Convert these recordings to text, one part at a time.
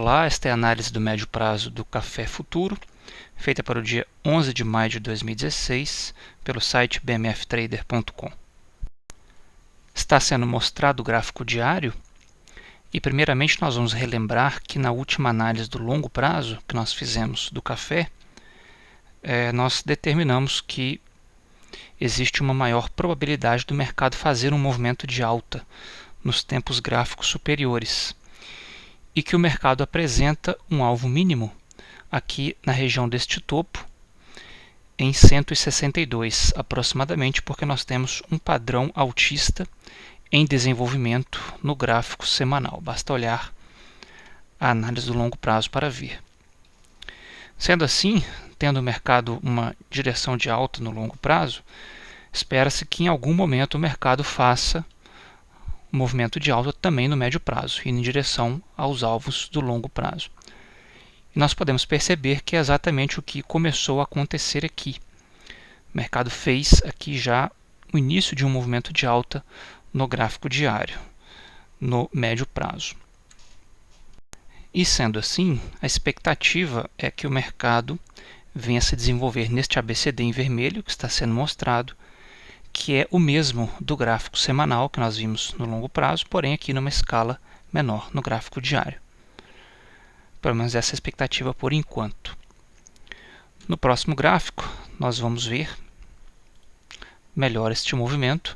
Olá, esta é a análise do médio prazo do Café Futuro, feita para o dia 11 de maio de 2016, pelo site bmftrader.com. Está sendo mostrado o gráfico diário, e primeiramente nós vamos relembrar que na última análise do longo prazo que nós fizemos do café, nós determinamos que existe uma maior probabilidade do mercado fazer um movimento de alta nos tempos gráficos superiores, e que o mercado apresenta um alvo mínimo aqui na região deste topo, em 162 aproximadamente, porque nós temos um padrão altista em desenvolvimento no gráfico semanal. Basta olhar a análise do longo prazo para ver. Sendo assim, tendo o mercado uma direção de alta no longo prazo, espera-se que em algum momento o mercado faça um movimento de alta também no médio prazo, indo em direção aos alvos do longo prazo. E nós podemos perceber que é exatamente o que começou a acontecer aqui. O mercado fez aqui já o início de um movimento de alta no gráfico diário, no médio prazo. E sendo assim, a expectativa é que o mercado venha se desenvolver neste ABCD em vermelho, que está sendo mostrado, que é o mesmo do gráfico semanal que nós vimos no longo prazo, porém aqui numa escala menor no gráfico diário. Pelo menos essa é a expectativa por enquanto. No próximo gráfico, nós vamos ver melhor este movimento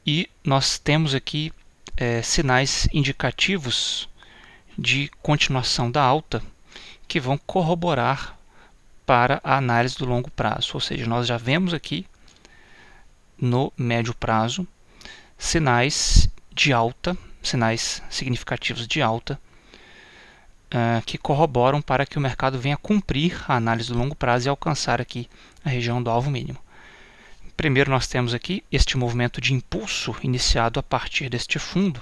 e nós temos aqui sinais indicativos de continuação da alta que vão corroborar para a análise do longo prazo, ou seja, nós já vemos aqui no médio prazo sinais de alta, sinais significativos de alta que corroboram para que o mercado venha cumprir a análise do longo prazo e alcançar aqui a região do alvo mínimo. Primeiro nós temos aqui este movimento de impulso iniciado a partir deste fundo.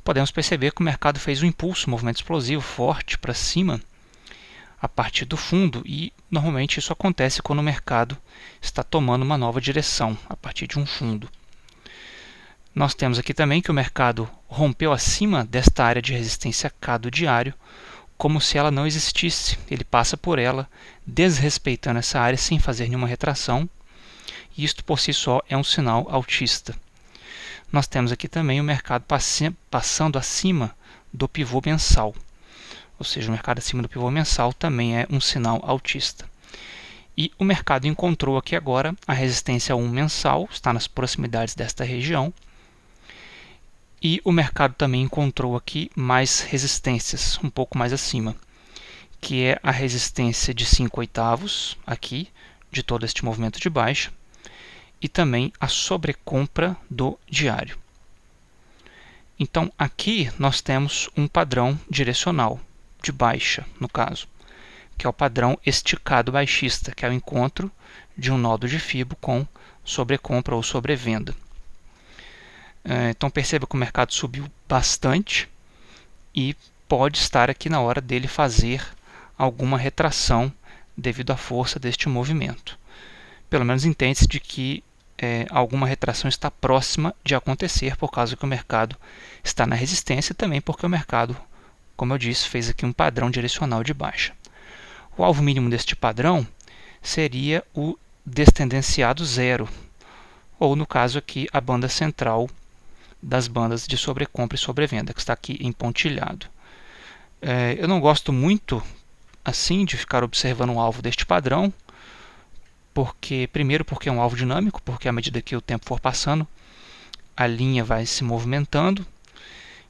Podemos perceber que o mercado fez um impulso, um movimento explosivo forte para cima a partir do fundo, e normalmente isso acontece quando o mercado está tomando uma nova direção a partir de um fundo. Nós temos aqui também que o mercado rompeu acima desta área de resistência K do diário, como se ela não existisse. Ele passa por ela, desrespeitando essa área sem fazer nenhuma retração, e isto por si só é um sinal altista. Nós temos aqui também o mercado passando acima do pivô mensal. Ou seja, o mercado acima do pivô mensal também é um sinal altista. E o mercado encontrou aqui agora a resistência 1 mensal, está nas proximidades desta região. E o mercado também encontrou aqui mais resistências, um pouco mais acima, que é a resistência de 5/8, aqui, de todo este movimento de baixa, e também a sobrecompra do diário. Então, aqui nós temos um padrão direcional, de baixa, no caso, que é o padrão esticado baixista, que é o encontro de um nodo de Fibo com sobrecompra ou sobrevenda. Então perceba que o mercado subiu bastante e pode estar aqui na hora dele fazer alguma retração devido à força deste movimento. Pelo menos entende-se de que alguma retração está próxima de acontecer, por causa que o mercado está na resistência e também porque o mercado, como eu disse, fez aqui um padrão direcional de baixa. O alvo mínimo deste padrão seria o destendenciado zero, ou no caso aqui a banda central das bandas de sobrecompra e sobrevenda, que está aqui em pontilhado. Eu não gosto muito assim de ficar observando o alvo deste padrão, primeiro porque é um alvo dinâmico, porque à medida que o tempo for passando, a linha vai se movimentando,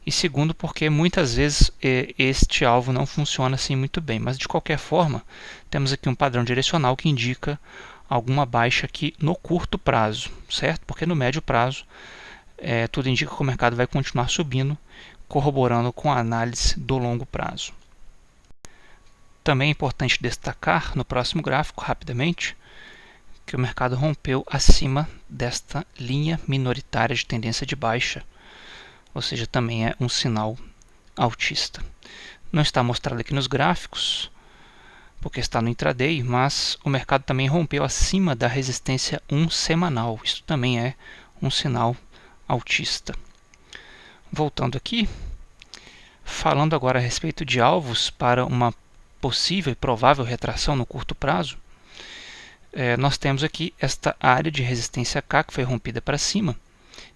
e segundo porque muitas vezes este alvo não funciona assim muito bem, mas de qualquer forma temos aqui um padrão direcional que indica alguma baixa aqui no curto prazo, certo? Porque no médio prazo tudo indica que o mercado vai continuar subindo, corroborando com a análise do longo prazo. Também é importante destacar no próximo gráfico, rapidamente, que o mercado rompeu acima desta linha minoritária de tendência de baixa, ou seja, também é um sinal altista. Não está mostrado aqui nos gráficos, porque está no intraday, mas o mercado também rompeu acima da resistência 1 semanal. Isso também é um sinal altista. Voltando aqui, Falando agora a respeito de alvos para uma possível e provável retração no curto prazo, nós temos aqui esta área de resistência K que foi rompida para cima,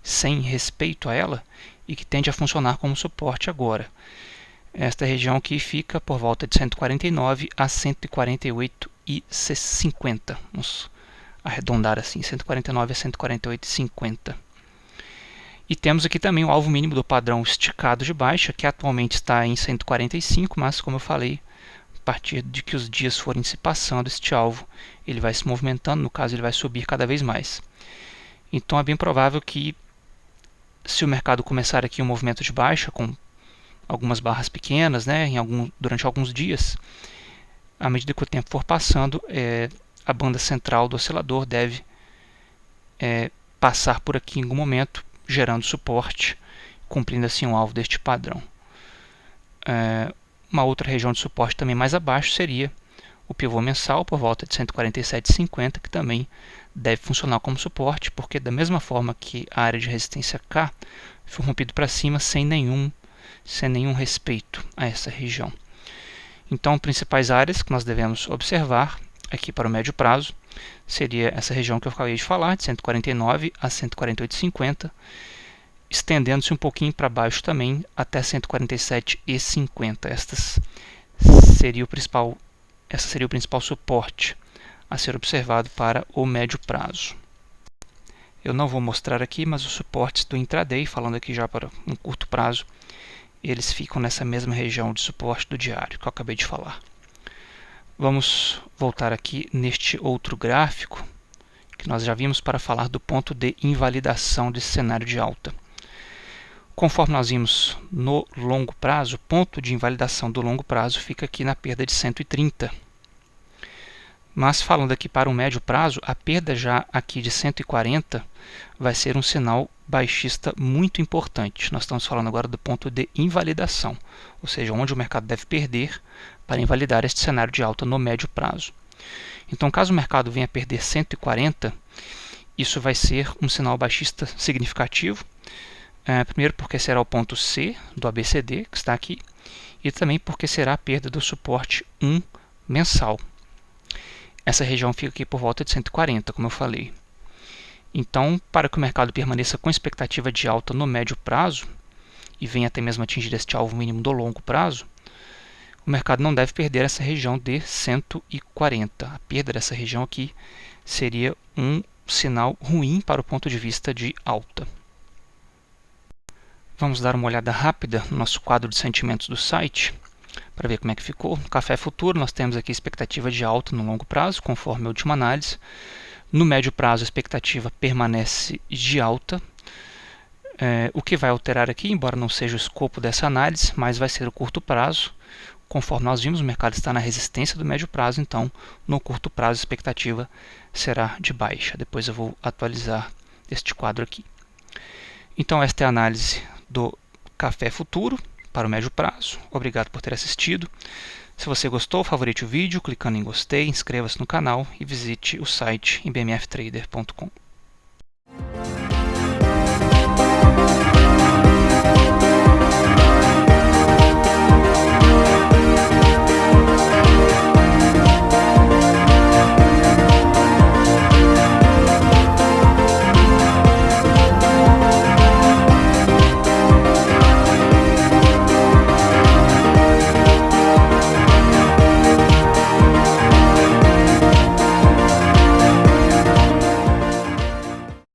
sem respeito a ela, e que tende a funcionar como suporte agora. Esta região aqui fica por volta de 149 a 148,50. Vamos arredondar assim, 149 a 148,50. E temos aqui também o alvo mínimo do padrão esticado de baixa, que atualmente está em 145, mas como eu falei, a partir de que os dias forem se passando, este alvo ele vai se movimentando, no caso ele vai subir cada vez mais. Então é bem provável que, se o mercado começar aqui um movimento de baixa, com algumas barras pequenas, né, durante alguns dias, à medida que o tempo for passando, a banda central do oscilador deve passar por aqui em algum momento, gerando suporte, cumprindo assim um alvo deste padrão. Uma outra região de suporte também mais abaixo seria o pivô mensal por volta de 147,50, que também deve funcionar como suporte, porque da mesma forma que a área de resistência K foi rompido para cima sem nenhum respeito a essa região. Então, principais áreas que nós devemos observar aqui para o médio prazo seria essa região que eu acabei de falar, de 149 a 148,50, estendendo-se um pouquinho para baixo também até 147,50. Essa seria o principal suporte a ser observado para o médio prazo. Eu não vou mostrar aqui, mas os suportes do intraday, falando aqui já para um curto prazo, eles ficam nessa mesma região de suporte do diário que eu acabei de falar. Vamos voltar aqui neste outro gráfico que nós já vimos para falar do ponto de invalidação desse cenário de alta. Conforme nós vimos no longo prazo, o ponto de invalidação do longo prazo fica aqui na perda de 130. Mas falando aqui para o médio prazo, a perda já aqui de 140 vai ser um sinal baixista muito importante. Nós estamos falando agora do ponto de invalidação, ou seja, onde o mercado deve perder para invalidar este cenário de alta no médio prazo. Então, caso o mercado venha a perder 140, isso vai ser um sinal baixista significativo. Primeiro porque será o ponto C do ABCD, que está aqui, e também porque será a perda do suporte 1 mensal. Essa região fica aqui por volta de 140, como eu falei. Então, para que o mercado permaneça com expectativa de alta no médio prazo, e venha até mesmo atingir este alvo mínimo do longo prazo, o mercado não deve perder essa região de 140. A perda dessa região aqui seria um sinal ruim para o ponto de vista de alta. Vamos dar uma olhada rápida no nosso quadro de sentimentos do site, para ver como é que ficou. No Café Futuro nós temos aqui expectativa de alta no longo prazo, conforme a última análise. No médio prazo a expectativa permanece de alta. O que vai alterar aqui, embora não seja o escopo dessa análise, mas vai ser o curto prazo. Conforme nós vimos, o mercado está na resistência do médio prazo, então no curto prazo a expectativa será de baixa. Depois eu vou atualizar este quadro aqui. Então esta é a análise do Café Futuro para o médio prazo. Obrigado por ter assistido. Se você gostou, favorite o vídeo clicando em gostei, inscreva-se no canal e visite o site bmftrader.com.